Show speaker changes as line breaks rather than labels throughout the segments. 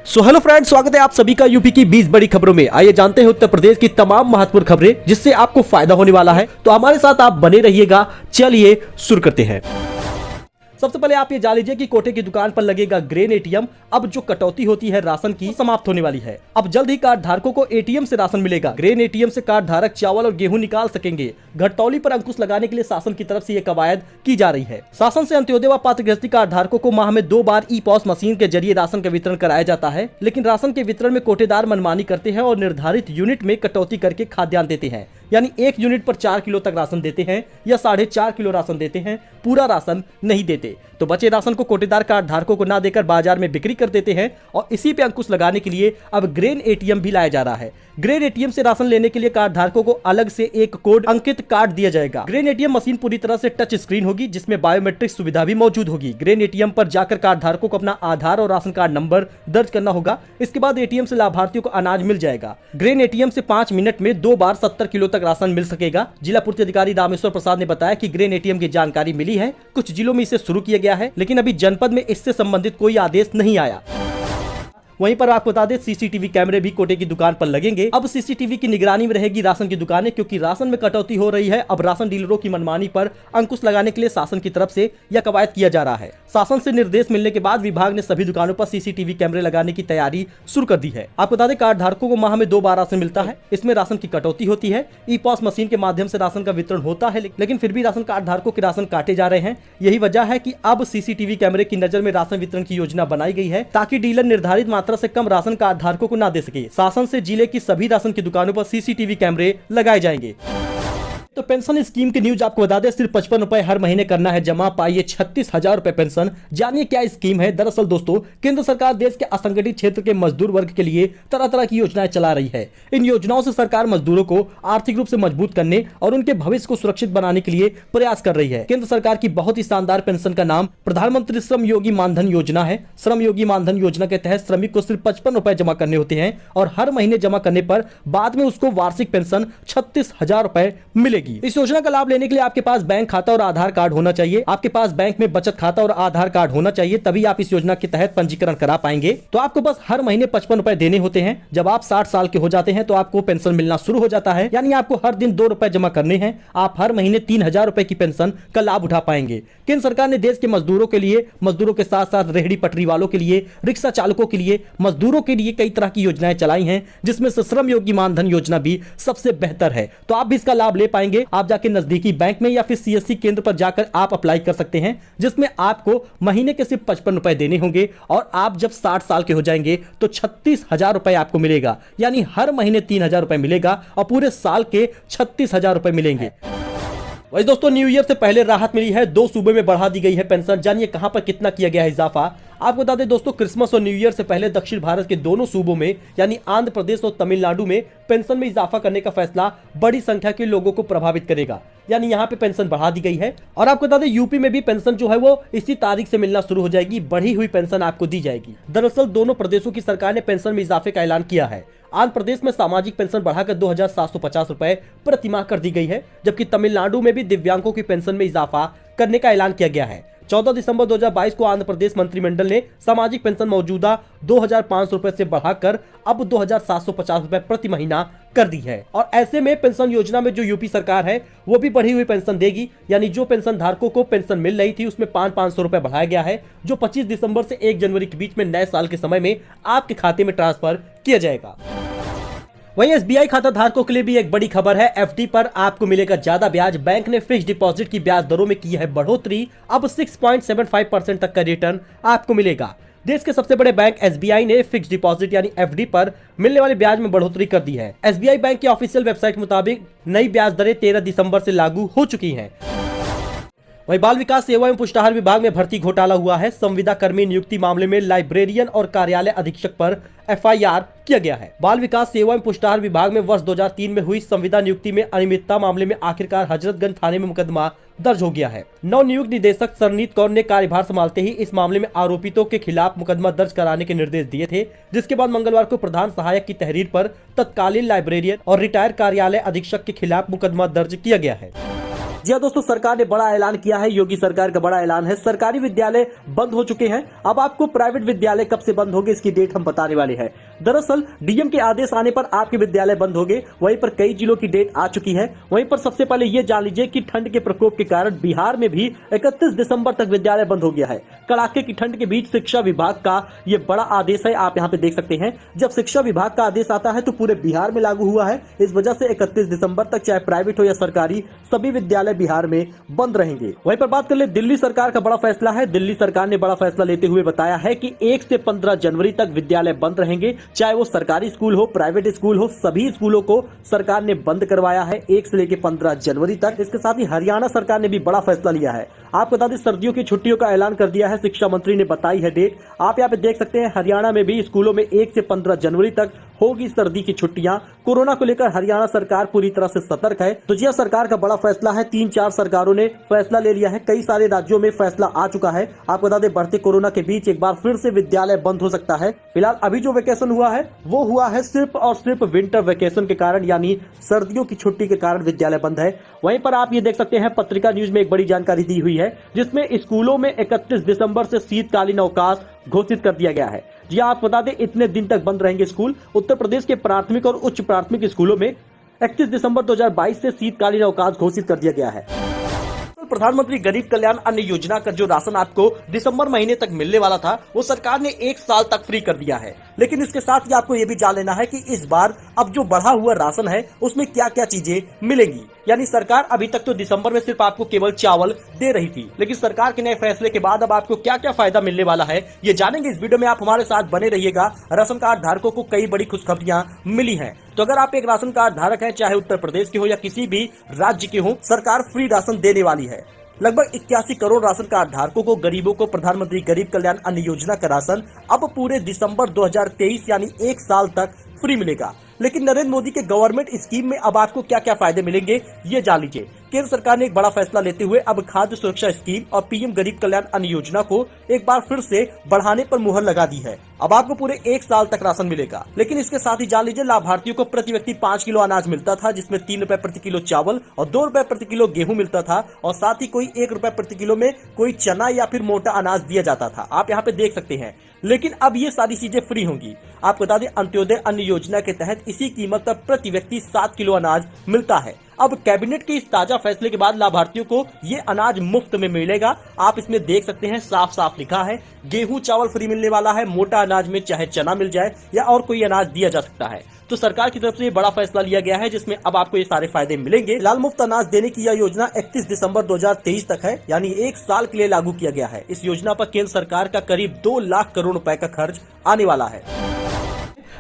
So hello friends, स्वागत है आप सभी का यूपी की 20 बड़ी खबरों में। आइए जानते हैं उत्तर प्रदेश की तमाम महत्वपूर्ण खबरें जिससे आपको फायदा होने वाला है। तो हमारे साथ आप बने रहिएगा। चलिए शुरू करते हैं। सबसे पहले आप ये जान लीजिए कि कोटे की दुकान पर लगेगा ग्रेन एटीएम। अब जो कटौती होती है राशन की समाप्त होने वाली है। अब जल्द ही कार्ड धारकों को एटीएम से राशन मिलेगा। ग्रेन एटीएम से कार्ड धारक चावल और गेहूं निकाल सकेंगे। घटतौली पर अंकुश लगाने के लिए शासन की तरफ से ये कवायद की जा रही है। शासन से अंत्योदय व पात्र गृहस्थी कार्ड धारकों को माह में 2 बार ई-पॉस मशीन के जरिए राशन का वितरण कराया जाता है। लेकिन राशन के वितरण में कोटेदार मनमानी करते हैं और निर्धारित यूनिट में कटौती करके खाद्यान्न देते हैं। यानी 1 यूनिट पर 4 किलो तक राशन देते हैं या 4.5 किलो राशन देते हैं, पूरा राशन नहीं देते। तो बचे राशन को कोटेदार कार्ड धारकों को ना देकर बाजार में बिक्री कर देते हैं और इसी पे अंकुश लगाने के लिए अब ग्रेन एटीएम भी लाया जा रहा है। ग्रेन एटीएम से राशन लेने के लिए कार्ड धारकों को अलग से एक कोड अंकित कार्ड दिया जाएगा। ग्रेन एटीएम मशीन पूरी तरह से टच स्क्रीन होगी जिसमें बायोमेट्रिक सुविधा भी मौजूद होगी। ग्रेन एटीएम पर जाकर कार्ड धारकों को अपना आधार और राशन कार्ड नंबर दर्ज करना होगा। इसके बाद एटीएम से लाभार्थियों को अनाज मिल जाएगा। ग्रेन एटीएम से 5 मिनट में 2 बार 70 किलो तक राशन मिल सकेगा। जिला पूर्ति अधिकारी रामेश्वर प्रसाद ने बताया कि ग्रेन एटीएम की जानकारी मिली है। कुछ जिलों में इसे शुरू किया गया है, लेकिन अभी जनपद में इससे संबंधित कोई आदेश नहीं आया। वहीं पर आपको बता दें, सीसीटीवी कैमरे भी कोटे की दुकान पर लगेंगे। अब सीसीटीवी की निगरानी में रहेगी राशन की दुकानें, क्योंकि राशन में कटौती हो रही है। अब राशन डीलरों की मनमानी पर अंकुश लगाने के लिए शासन की तरफ से यह कवायद किया जा रहा है। शासन से निर्देश मिलने के बाद विभाग ने सभी दुकानों पर सीसीटीवी कैमरे लगाने की तैयारी शुरू कर दी है। आपको बता दें, कार्ड धारकों को माह में 2 बार राशन मिलता है। इसमें राशन की कटौती होती है। ई-पॉस मशीन के माध्यम से राशन का वितरण होता है, लेकिन फिर भी राशन कार्ड धारकों के राशन काटे जा रहे हैं। यही वजह है कि अब सीसीटीवी कैमरे की नजर में राशन वितरण की योजना बनाई गई है, ताकि डीलर निर्धारित मात्रा से कम राशन कार्ड धारकों को ना दे सके। शासन से जिले की सभी राशन की दुकानों पर सीसीटीवी कैमरे लगाए जाएंगे। तो पेंशन स्कीम की न्यूज आपको बता दें, सिर्फ 55 रुपए हर महीने करना है जमा, पाइए 36,000 रुपए पेंशन। जानिए क्या स्कीम है। दरअसल दोस्तों, केंद्र सरकार देश के असंगठित क्षेत्र के मजदूर वर्ग के लिए तरह तरह की योजनाएं चला रही है। इन योजनाओं से सरकार मजदूरों को आर्थिक रूप से मजबूत करने और उनके भविष्य को सुरक्षित बनाने के लिए प्रयास कर रही है। केंद्र सरकार की बहुत ही शानदार पेंशन का नाम प्रधानमंत्री श्रम योगी मानधन योजना है। श्रम योगी मानधन योजना के तहत श्रमिक को सिर्फ 55 रुपए जमा करने होते हैं और हर महीने जमा करने पर बाद में उसको वार्षिक पेंशन 36,000 रुपए मिलेगी। इस योजना का लाभ लेने के लिए आपके पास बैंक खाता और आधार कार्ड होना चाहिए। आपके पास बैंक में बचत खाता और आधार कार्ड होना चाहिए, तभी आप इस योजना के तहत पंजीकरण करा पाएंगे। तो आपको बस हर महीने 55 रुपए देने होते हैं। जब आप 60 साल के हो जाते हैं तो आपको पेंशन मिलना शुरू हो जाता है। यानी आपको हर दिन 2 रुपए जमा करने हैं। आप हर महीने 3,000 रुपए की पेंशन का लाभ उठा पाएंगे। केंद्र सरकार ने देश के मजदूरों के लिए, मजदूरों के साथ साथ रेहड़ी पटरी वालों के लिए, रिक्शा चालकों के लिए, मजदूरों के लिए कई तरह की योजनाएं चलाई हैं, जिसमें से श्रम योगी मानधन योजना भी सबसे बेहतर है। तो आप भी इसका लाभ ले पाएंगे। आप जाके नजदीकी बैंक में या फिर सीएससी केंद्र पर जाकर आप अप्लाई कर सकते हैं, जिसमें आपको महीने के सिर्फ 55 रुपए देने होंगे और आप जब 60 साल के हो जाएंगे तो 36,000 रुपए आपको मिलेगा। यानी हर महीने 3,000 रुपए मिलेगा और पूरे साल के 36,000 रुपए मिलेंगे। वैसे दोस्तों, न्यू ईयर से पहले राहत मिली है। 2 सूबे में बढ़ा दी गई है पेंशन। जानिए कहां पर कितना किया गया है इजाफा। आपको बता दें दोस्तों, क्रिसमस और न्यू ईयर से पहले दक्षिण भारत के दोनों सूबों में यानी आंध्र प्रदेश और तमिलनाडु में पेंशन में इजाफा करने का फैसला बड़ी संख्या के लोगों को प्रभावित करेगा। यानी यहाँ पे पेंशन बढ़ा दी गई है। और आपको बता दें, यूपी में भी पेंशन जो है वो इसी तारीख से मिलना शुरू हो जाएगी। बढ़ी हुई पेंशन आपको दी जाएगी। दरअसल दोनों प्रदेशों की सरकार ने पेंशन में इजाफे का ऐलान किया है। आंध्र प्रदेश में सामाजिक पेंशन बढ़ाकर 2,750 रुपए प्रति माह कर दी गई है, जबकि तमिलनाडु में भी दिव्यांगों की पेंशन में इजाफा करने का ऐलान किया गया है। 14 दिसंबर 2022 को आंध्र प्रदेश मंत्रिमंडल ने सामाजिक पेंशन मौजूदा 2,500 रुपए से बढ़ाकर अब 2,750 रुपए प्रति महीना कर दी है। और ऐसे में पेंशन योजना में जो यूपी सरकार है वो भी बढ़ी हुई पेंशन देगी। यानी जो पेंशन धारकों को पेंशन मिल रही थी उसमें 500 रुपए बढ़ाया गया है, जो 25 दिसंबर से 1 जनवरी के बीच में नए साल के समय में आपके खाते में ट्रांसफर किया जाएगा। वहीं एसबीआई खाता धारकों के लिए भी एक बड़ी खबर है। एफडी पर आपको मिलेगा ज्यादा ब्याज। बैंक ने फिक्स्ड डिपॉजिट की ब्याज दरों में की है बढ़ोतरी। अब 6.75% तक का रिटर्न आपको मिलेगा। देश के सबसे बड़े बैंक एसबीआई ने फिक्स्ड डिपॉजिट यानी एफडी पर मिलने वाले ब्याज में बढ़ोतरी कर दी है। एसबीआई बैंक की ऑफिशियल वेबसाइट के मुताबिक नई ब्याज दरें 13 दिसंबर से लागू हो चुकी हैं। वहीं बाल विकास सेवा एवं पुष्टाहार विभाग में भर्ती घोटाला हुआ है। संविदा कर्मी नियुक्ति मामले में लाइब्रेरियन और कार्यालय अधीक्षक पर एफआईआर किया गया है। बाल विकास सेवा एवं पुष्टाहार विभाग में वर्ष 2003 में हुई संविदा नियुक्ति में अनियमितता मामले में आखिरकार हजरतगंज थाने में मुकदमा दर्ज हो गया है। नव नियुक्त निदेशक सरनीत कौर ने कार्यभार संभालते ही इस मामले में आरोपितों के खिलाफ मुकदमा दर्ज कराने के निर्देश दिए थे, जिसके बाद मंगलवार को प्रधान सहायक की तहरीर पर तत्कालीन लाइब्रेरियन और रिटायर कार्यालय अधीक्षक के खिलाफ मुकदमा दर्ज किया गया है। जी हाँ दोस्तों, सरकार ने बड़ा ऐलान किया है। योगी सरकार का बड़ा ऐलान है। सरकारी विद्यालय बंद हो चुके हैं। अब आपको प्राइवेट विद्यालय कब से बंद होंगे इसकी डेट हम बताने वाले हैं। दरअसल डीएम के आदेश आने पर आपके विद्यालय बंद होंगे। वहीं पर कई जिलों की डेट आ चुकी है। वहीं पर सबसे पहले ये जान लीजिए कि ठंड के प्रकोप के कारण बिहार में भी 31 दिसंबर तक विद्यालय बंद हो गया है। कड़ाके की ठंड के बीच शिक्षा विभाग का ये बड़ा आदेश है। आप यहाँ पे देख सकते हैं, जब शिक्षा विभाग का आदेश आता है तो पूरे बिहार में लागू हुआ है। इस वजह से 31 दिसंबर तक चाहे प्राइवेट हो या सरकारी, सभी विद्यालय बिहार में बंद रहेंगे। वहीं पर बात कर ले दिल्ली सरकार का बड़ा फैसला है। दिल्ली सरकार ने बड़ा फैसला लेते हुए बताया है कि 1 से 15 जनवरी तक विद्यालय बंद रहेंगे, चाहे वो सरकारी स्कूल हो, प्राइवेट स्कूल हो, सभी स्कूलों को सरकार ने बंद करवाया है 1 से लेकर 15 जनवरी तक। इसके साथ ही हरियाणा सरकार ने भी बड़ा फैसला लिया है। आपको बता दें, सर्दियों की छुट्टियों का ऐलान कर दिया है। शिक्षा मंत्री ने बताई है डेट। आप यहाँ पे देख सकते हैं, हरियाणा में भी स्कूलों में 1 से 15 जनवरी तक होगी सर्दी की छुट्टियां। कोरोना को लेकर हरियाणा सरकार पूरी तरह से सतर्क है। तो जी सरकार का बड़ा फैसला है। 3-4 सरकारों ने फैसला ले लिया है। कई सारे राज्यों में फैसला आ चुका है। आपको बता दें, बढ़ते कोरोना के बीच एक बार फिर से विद्यालय बंद हो सकता है। फिलहाल अभी जो वेकेशन हुआ है वो हुआ है सिर्फ और सिर्फ विंटर वेकेशन के कारण, यानी सर्दियों की छुट्टी के कारण विद्यालय बंद है। वहीं पर आप ये देख सकते हैं, पत्रिका न्यूज में एक बड़ी जानकारी दी हुई है, जिसमें स्कूलों में 31 दिसंबर से शीतकालीन अवकाश घोषित कर दिया गया है। जी आप बता दें, इतने दिन तक बंद रहेंगे स्कूल। उत्तर प्रदेश के प्राथमिक और उच्च प्राथमिक स्कूलों में 31 दिसंबर 2022 से शीतकालीन अवकाश घोषित कर दिया गया है। प्रधानमंत्री गरीब कल्याण अन्न योजना का जो राशन आपको दिसंबर महीने तक मिलने वाला था, वो सरकार ने 1 साल तक फ्री कर दिया है। लेकिन इसके साथ ही आपको ये भी जान लेना है कि इस बार अब जो बढ़ा हुआ राशन है उसमें क्या क्या चीजें मिलेंगी। यानी सरकार अभी तक तो दिसंबर में सिर्फ आपको केवल चावल दे रही थी, लेकिन सरकार के नए फैसले के बाद अब आपको क्या क्या फायदा मिलने वाला है ये जानेंगे इस वीडियो में। आप हमारे साथ बने रहिएगा। राशन कार्ड धारकों को कई बड़ी खुशखबरियां मिली हैं। तो अगर आप एक राशन कार्ड धारक हैं, चाहे उत्तर प्रदेश के हो या किसी भी राज्य के हो, सरकार फ्री राशन देने वाली है। लगभग 81 करोड़ राशन कार्ड धारकों को, गरीबों को प्रधानमंत्री गरीब कल्याण अन्न योजना का राशन अब पूरे दिसंबर 2023 यानी 1 साल तक फ्री मिलेगा। लेकिन नरेंद्र मोदी के गवर्नमेंट स्कीम में अब आपको क्या क्या फायदे मिलेंगे ये जान लीजिए। केंद्र सरकार ने एक बड़ा फैसला लेते हुए अब खाद्य सुरक्षा स्कीम और पीएम गरीब कल्याण अन्न योजना को एक बार फिर से बढ़ाने पर मुहर लगा दी है। अब आपको पूरे 1 साल तक राशन मिलेगा। लेकिन इसके साथ ही जान लीजिए, लाभार्थियों को प्रति व्यक्ति 5 किलो अनाज मिलता था, जिसमें 3 रुपए प्रति किलो चावल और 2 रुपए प्रति किलो गेहूं मिलता था, और साथ ही कोई 1 रुपए प्रति किलो में कोई चना या फिर मोटा अनाज दिया जाता था। आप यहाँ पे देख सकते हैं। लेकिन अब ये सारी चीजें फ्री होंगी। आपको बता दें, अंत्योदय अन्न योजना के तहत इसी कीमत पर प्रति व्यक्ति 7 किलो अनाज मिलता है। अब कैबिनेट के इस ताजा फैसले के बाद लाभार्थियों को ये अनाज मुफ्त में मिलेगा। आप इसमें देख सकते हैं, साफ साफ लिखा है गेहूं चावल फ्री मिलने वाला है। मोटा अनाज में चाहे चना मिल जाए या और कोई अनाज दिया जा सकता है। तो सरकार की तरफ से ये बड़ा फैसला लिया गया है, जिसमें अब आपको ये सारे फायदे मिलेंगे। लाल मुफ्त अनाज देने की यह योजना 31 दिसंबर 2023 तक है, यानी 1 साल के लिए लागू किया गया है। इस योजना पर केंद्र सरकार का करीब 2 लाख करोड़ रुपए का खर्च आने वाला है।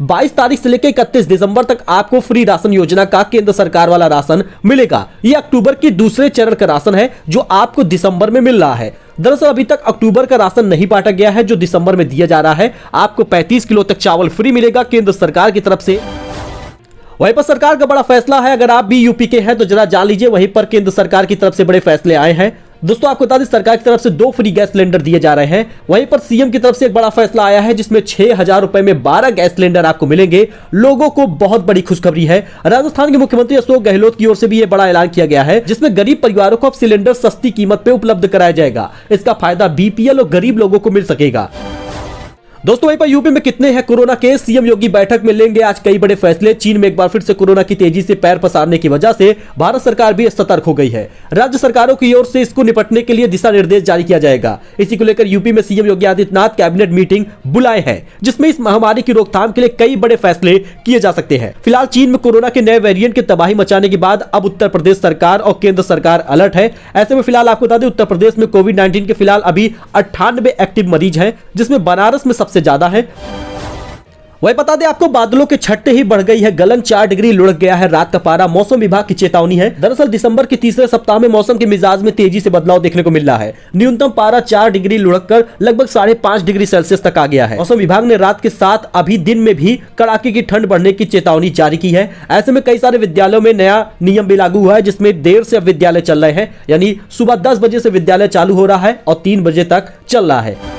22 तारीख से लेकर 31 दिसंबर तक आपको फ्री राशन योजना का केंद्र सरकार वाला राशन मिलेगा। ये अक्टूबर की दूसरे चरण का राशन है जो आपको दिसंबर में मिल रहा है। दरअसल अभी तक अक्टूबर का राशन नहीं बांटा गया है जो दिसंबर में दिया जा रहा है। आपको 35 किलो तक चावल फ्री मिलेगा केंद्र सरकार की तरफ से। वहीं पर सरकार का बड़ा फैसला है। अगर आप भी यूपी के हैं तो जरा जान लीजिए, वहीं पर केंद्र सरकार की तरफ से बड़े फैसले आए हैं। दोस्तों आपको बता दें, सरकार की तरफ से 2 फ्री गैस सिलेंडर दिए जा रहे हैं। वहीं पर सीएम की तरफ से एक बड़ा फैसला आया है, जिसमें 6,000 रुपए में 12 गैस सिलेंडर आपको मिलेंगे। लोगों को बहुत बड़ी खुशखबरी है। राजस्थान के मुख्यमंत्री अशोक गहलोत की ओर से भी यह बड़ा ऐलान किया गया है, जिसमें गरीब परिवारों को अब सिलेंडर सस्ती कीमत पे उपलब्ध कराया जाएगा। इसका फायदा बीपीएल और गरीब लोगों को मिल सकेगा। दोस्तों वहीं पर यूपी में कितने हैं कोरोना केस, सीएम योगी बैठक में लेंगे आज कई बड़े फैसले। चीन में एक बार फिर से कोरोना की तेजी से पैर पसारने की वजह से भारत सरकार भी सतर्क हो गई है। राज्य सरकारों की ओर से इसको निपटने के लिए दिशा निर्देश जारी किया जाएगा। इसी को लेकर यूपी में CM Yogi Adityanath cabinet meeting बुलाए हैं, जिसमें इस महामारी की रोकथाम के लिए कई बड़े फैसले किए जा सकते हैं। फिलहाल चीन में कोरोना के नए वेरिएंट की तबाही मचाने के बाद अब उत्तर प्रदेश सरकार और केंद्र सरकार अलर्ट है। ऐसे में फिलहाल आपको बता दें, उत्तर प्रदेश में कोविड-19 के फिलहाल अभी 98 एक्टिव मरीज हैं, जिसमें बनारस में सबसे ज्यादा है। वही बता दें आपको, बादलों के छटते ही बढ़ गई है गलन, 4 डिग्री लुढ़क गया है रात का पारा। मौसम विभाग की चेतावनी है। दरअसल दिसंबर के तीसरे सप्ताह में मौसम के मिजाज में तेजी से बदलाव देखने को मिल रहा है। न्यूनतम पारा 4 डिग्री लुढ़क कर लगभग 5.5 डिग्री सेल्सियस तक आ गया है। मौसम विभाग ने रात के साथ अभी दिन में भी कड़ाके की ठंड बढ़ने की चेतावनी जारी की है। ऐसे में कई सारे विद्यालयों में नया नियम भी लागू हुआ है, जिसमें देर से अब विद्यालय चल रहे हैं, यानी सुबह 10 बजे से विद्यालय चालू हो रहा है और 3 बजे तक चल रहा है।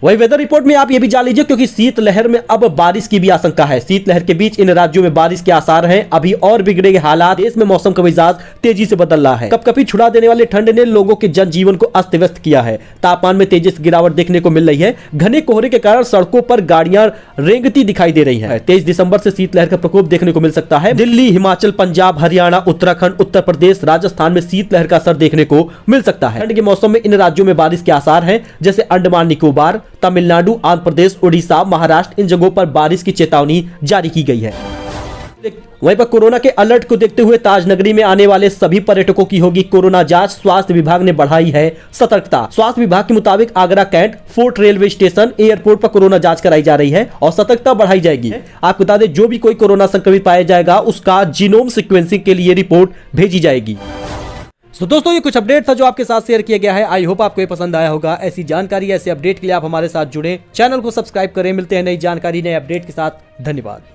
वही वेदर रिपोर्ट में आप ये भी जान लीजिए, क्योंकि शीतलहर में अब बारिश की भी आशंका है। शीतलहर के बीच इन राज्यों में बारिश के आसार हैं। अभी और बिगड़ेंगे हालात। देश में मौसम का मिजाज तेजी से बदल रहा है। कपकपी छुड़ा देने वाले ठंड ने लोगों के जनजीवन को अस्त व्यस्त किया है। तापमान में तेजी से गिरावट देखने को मिल रही है। घने कोहरे के कारण सड़कों पर गाड़ियां रेंगती दिखाई दे रही हैं। 23 दिसंबर से शीतलहर का प्रकोप देखने को मिल सकता है। दिल्ली, हिमाचल, पंजाब, हरियाणा, उत्तराखंड, उत्तर प्रदेश, राजस्थान में शीतलहर का असर देखने को मिल सकता है। ठंड के मौसम में इन राज्यों में बारिश के आसार हैं, जैसे अंडमान निकोबार, तमिलनाडु, आंध्र प्रदेश, उड़ीसा, महाराष्ट्र। इन जगहों पर बारिश की चेतावनी जारी की गई है। वहीं पर कोरोना के अलर्ट को देखते हुए ताजनगरी में आने वाले सभी पर्यटकों की होगी कोरोना जांच। स्वास्थ्य विभाग ने बढ़ाई है सतर्कता। स्वास्थ्य विभाग के मुताबिक Agra cantt, fort railway station, airport पर कोरोना जांच कराई जा रही है और सतर्कता बढ़ाई जाएगी। आपको बता दें, जो भी कोई कोरोना संक्रमित पाया जाएगा उसका जीनोम सीक्वेंसिंग के लिए रिपोर्ट भेजी जाएगी। तो दोस्तों, ये कुछ अपडेट था जो आपके साथ शेयर किया गया है। आई होप आपको ये पसंद आया होगा। ऐसी जानकारी, ऐसे अपडेट के लिए आप हमारे साथ जुड़े, चैनल को सब्सक्राइब करें। मिलते हैं नई जानकारी, नए अपडेट के साथ। धन्यवाद।